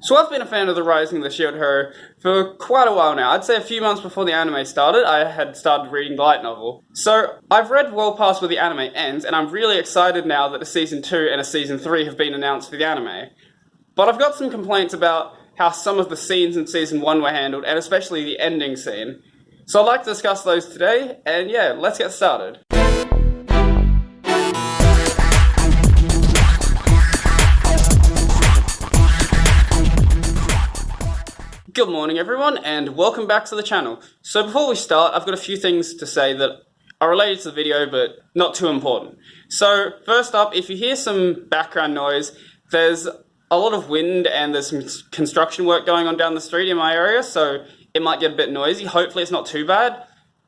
So I've been a fan of the Rising of the Shield Hero for quite a while now. I'd say a few months before the anime started, I had started reading the light novel. So I've read well past where the anime ends, and I'm really excited now that a Season 2 and a Season 3 have been announced for the anime. But I've got some complaints about how some of the scenes in Season 1 were handled, and especially the ending scene. So I'd like to discuss those today, and yeah, let's get started. Good morning everyone, and welcome back to the channel. So before we start, I've got a few things to say that are related to the video, but not too important. So first up, if you hear some background noise, there's a lot of wind and there's some construction work going on down the street in my area, so it might get a bit noisy. Hopefully it's not too bad.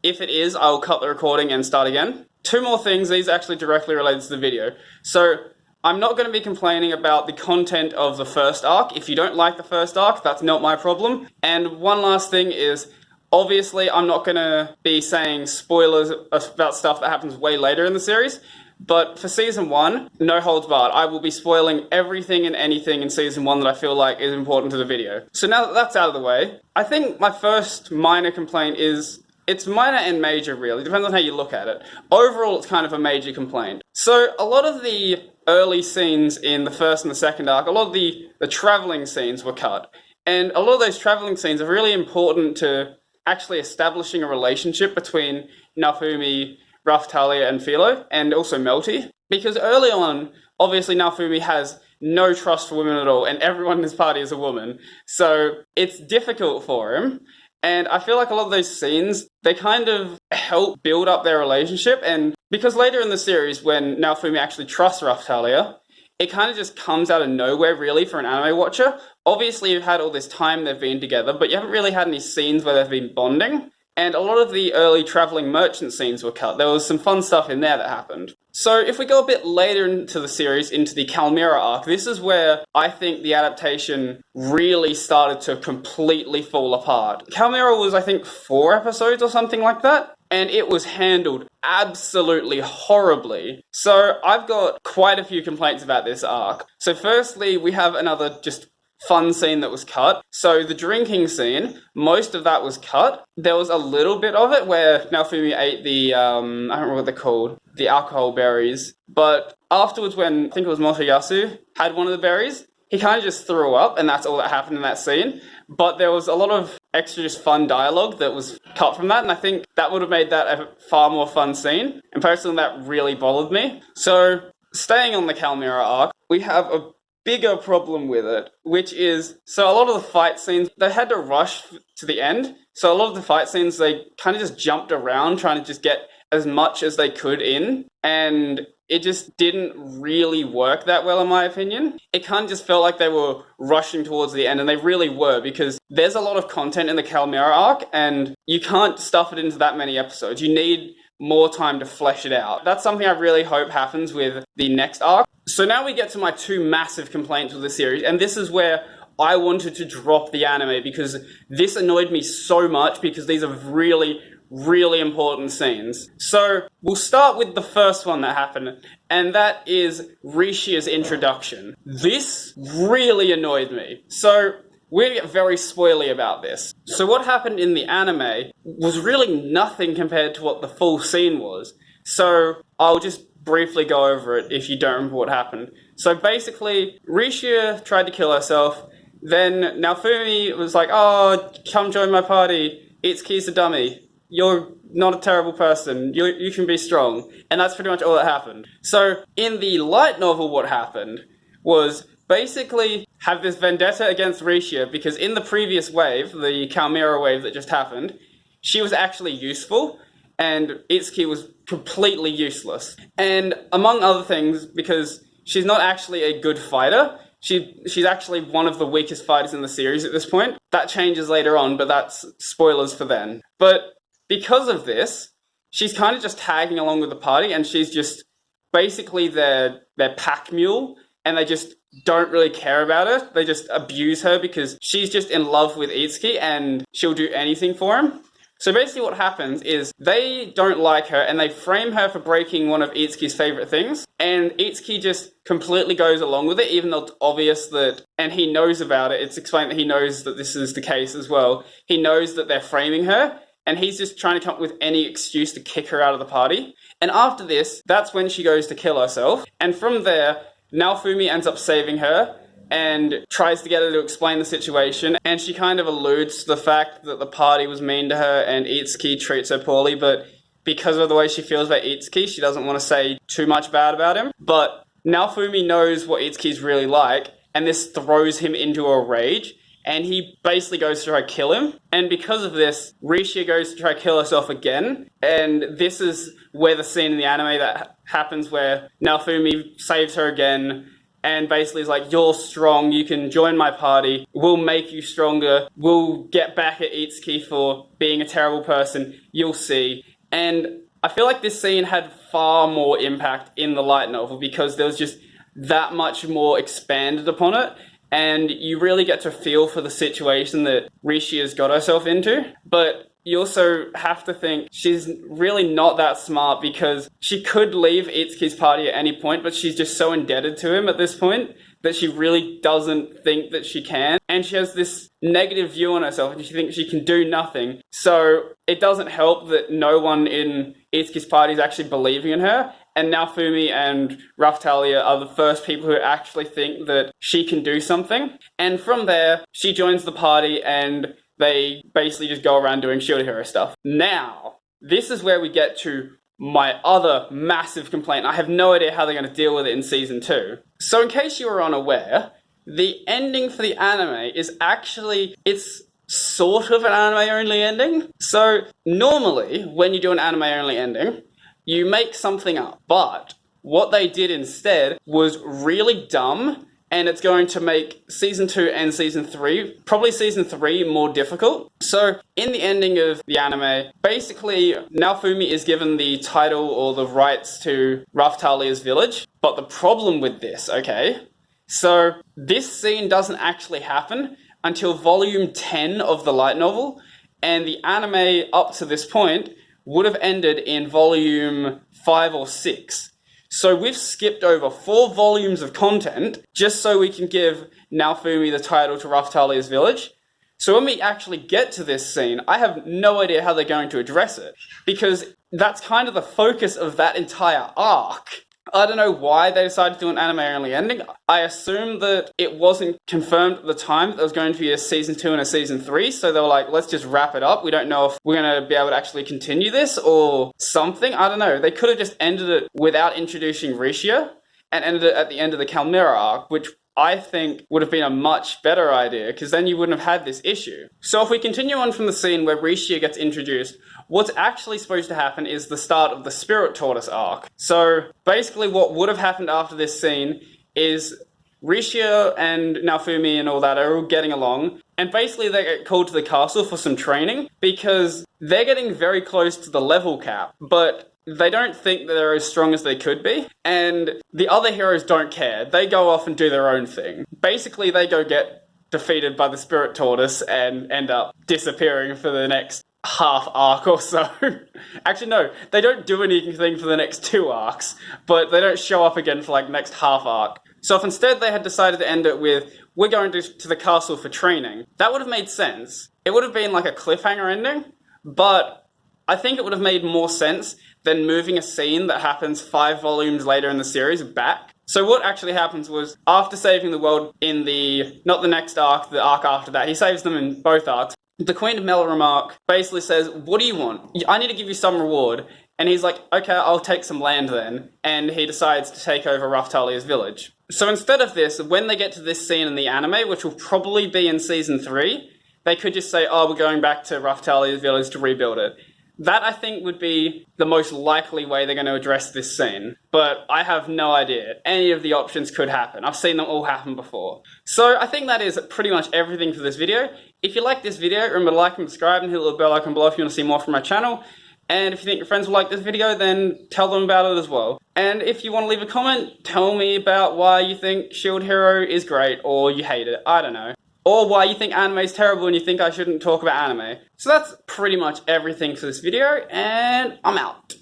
If it is, I'll cut the recording and start again. Two more things, these are actually directly related to the video. So I'm not going to be complaining about the content of the first arc. If you don't like the first arc, that's not my problem. And one last thing is, obviously I'm not going to be saying spoilers about stuff that happens way later in the series, but for Season 1, no holds barred. I will be spoiling everything and anything in Season 1 that I feel like is important to the video. So now that that's out of the way, I think my first minor complaint is, it's minor and major really, depends on how you look at it. Overall, it's kind of a major complaint. So a lot of the early scenes in the first and the second arc, a lot of the traveling scenes were cut. And a lot of those traveling scenes are really important to actually establishing a relationship between Naofumi, Raphtalia, and Philo, and also Melty. Because early on, obviously Naofumi has no trust for women at all, and everyone in his party is a woman. So it's difficult for him. And I feel like a lot of those scenes, they kind of help build up their relationship. And because later in the series, when Naofumi actually trusts Raphtalia, it kind of just comes out of nowhere, really, for an anime watcher. Obviously, you've had all this time they've been together, but you haven't really had any scenes where they've been bonding. And a lot of the early traveling merchant scenes were cut. There was some fun stuff in there that happened. So if we go a bit later into the series, into the Kalmyra arc, this is where I think the adaptation really started to completely fall apart. Kalmyra was, I think, 4 episodes or something like that, and it was handled absolutely horribly. So I've got quite a few complaints about this arc. So firstly, we have another just fun scene that was cut. So the drinking scene, most of that was cut. There was a little bit of it where Naofumi ate the, I don't remember what they're called, the alcohol berries. But afterwards, when I think it was Motoyasu had one of the berries, he kind of just threw up, and that's all that happened in that scene. But there was a lot of extra just fun dialogue that was cut from that, and I think that would have made that a far more fun scene. And personally, that really bothered me. So staying on the Kalmyra arc, we have a bigger problem with it, which is, so a lot of the fight scenes, they had to rush to the end. So a lot of the fight scenes, they kind of just jumped around trying to just get as much as they could in, and it just didn't really work that well in my opinion. It kind of just felt like they were rushing towards the end, and they really were, because there's a lot of content in the Kalmyra arc, and you can't stuff it into that many episodes. You need more time to flesh it out. That's something I really hope happens with the next arc. So now we get to my 2 massive complaints with the series, and this is where I wanted to drop the anime, because this annoyed me so much, because these are really, really important scenes. So we'll start with the first one that happened, and that is Rishia's introduction. This really annoyed me. So we're going to get very spoily about this. So what happened in the anime was really nothing compared to what the full scene was. So I'll just briefly go over it if you don't remember what happened. So basically, Rishia tried to kill herself. Then Naofumi was like, oh, come join my party. Itsuki's a dummy. You're not a terrible person. You can be strong. And that's pretty much all that happened. So in the light novel, what happened was basically have this vendetta against Rishia, because in the previous wave, the Kalmyra wave that just happened, she was actually useful, and Itsuki was completely useless. And among other things, because she's not actually a good fighter, she's actually one of the weakest fighters in the series at this point. That changes later on, but that's spoilers for then. But because of this, she's kind of just tagging along with the party, and she's just basically their pack mule, and they just don't really care about her. They just abuse her because she's just in love with Itsuki, and she'll do anything for him. So basically what happens is they don't like her and they frame her for breaking one of Itsuki's favorite things, and Itsuki just completely goes along with it, even though it's obvious that, and he knows about it, it's explained that he knows that this is the case as well. He knows that they're framing her, and he's just trying to come up with any excuse to kick her out of the party. And after this, that's when she goes to kill herself, and from there, Naofumi ends up saving her, and tries to get her to explain the situation, and she kind of alludes to the fact that the party was mean to her and Itsuki treats her poorly, but because of the way she feels about Itsuki, she doesn't want to say too much bad about him. But Naofumi knows what Itsuki's really like, and this throws him into a rage, and he basically goes to try to kill him. And because of this, Rishia goes to try to kill herself again, and this is where the scene in the anime that happens where Naofumi saves her again, and basically is like, you're strong, you can join my party, we'll make you stronger, we'll get back at Itsuki for being a terrible person, you'll see. And I feel like this scene had far more impact in the light novel because there was just that much more expanded upon it, and you really get to feel for the situation that Rishia's got herself into. But you also have to think she's really not that smart because she could leave Itsuki's party at any point, but she's just so indebted to him at this point that she really doesn't think that she can. And she has this negative view on herself and she thinks she can do nothing. So it doesn't help that no one in Itsuki's party is actually believing in her. And Naofumi and Raphtalia are the first people who actually think that she can do something. And from there, she joins the party and they basically just go around doing Shield Hero stuff. Now, this is where we get to my other massive complaint. I have no idea how they're going to deal with it in Season 2. So in case you were unaware, the ending for the anime is actually, it's sort of an anime-only ending. So normally, when you do an anime-only ending, you make something up. But what they did instead was really dumb, and it's going to make Season 2 and Season 3, probably Season 3, more difficult. So, in the ending of the anime, basically, Naofumi is given the title or the rights to Raphtalia's village. But the problem with this, okay, so this scene doesn't actually happen until Volume 10 of the light novel, and the anime up to this point would have ended in Volume 5 or 6. So we've skipped over 4 volumes of content just so we can give Naofumi the title to Raphtalia's village. So when we actually get to this scene, I have no idea how they're going to address it, because that's kind of the focus of that entire arc. I don't know why they decided to do an anime-only ending. I assume that it wasn't confirmed at the time that there was going to be a Season 2 and a Season 3, so they were like, let's just wrap it up. We don't know if we're going to be able to actually continue this or something. I don't know. They could have just ended it without introducing Rishia and ended it at the end of the Calmera arc, which I think would have been a much better idea, because then you wouldn't have had this issue. So if we continue on from the scene where Rishia gets introduced, what's actually supposed to happen is the start of the Spirit Tortoise arc. So basically what would have happened after this scene is Rishia and Naofumi and all that are all getting along, and basically they get called to the castle for some training, because they're getting very close to the level cap, but they don't think that they're as strong as they could be, and the other heroes don't care. They go off and do their own thing. Basically, they go get defeated by the Spirit Tortoise and end up disappearing for the next half arc or so. Actually, no, they don't do anything for the next 2 arcs, but they don't show up again for like the next half arc. So if instead they had decided to end it with, we're going to the castle for training, that would have made sense. It would have been like a cliffhanger ending, but I think it would have made more sense than moving a scene that happens 5 volumes later in the series back. So what actually happens was, after saving the world in the, not the next arc, the arc after that, he saves them in both arcs, the Queen of Melromark basically says, what do you want? I need to give you some reward. And he's like, okay, I'll take some land then. And he decides to take over Raphtalia's village. So instead of this, when they get to this scene in the anime, which will probably be in Season 3, they could just say, oh, we're going back to Raphtalia's village to rebuild it. That, I think, would be the most likely way they're going to address this scene. But I have no idea. Any of the options could happen. I've seen them all happen before. So I think that is pretty much everything for this video. If you like this video, remember to like and subscribe and hit the little bell icon below if you want to see more from my channel. And if you think your friends will like this video, then tell them about it as well. And if you want to leave a comment, tell me about why you think Shield Hero is great or you hate it. I don't know. or why you think anime is terrible and you think I shouldn't talk about anime. So that's pretty much everything for this video, and I'm out.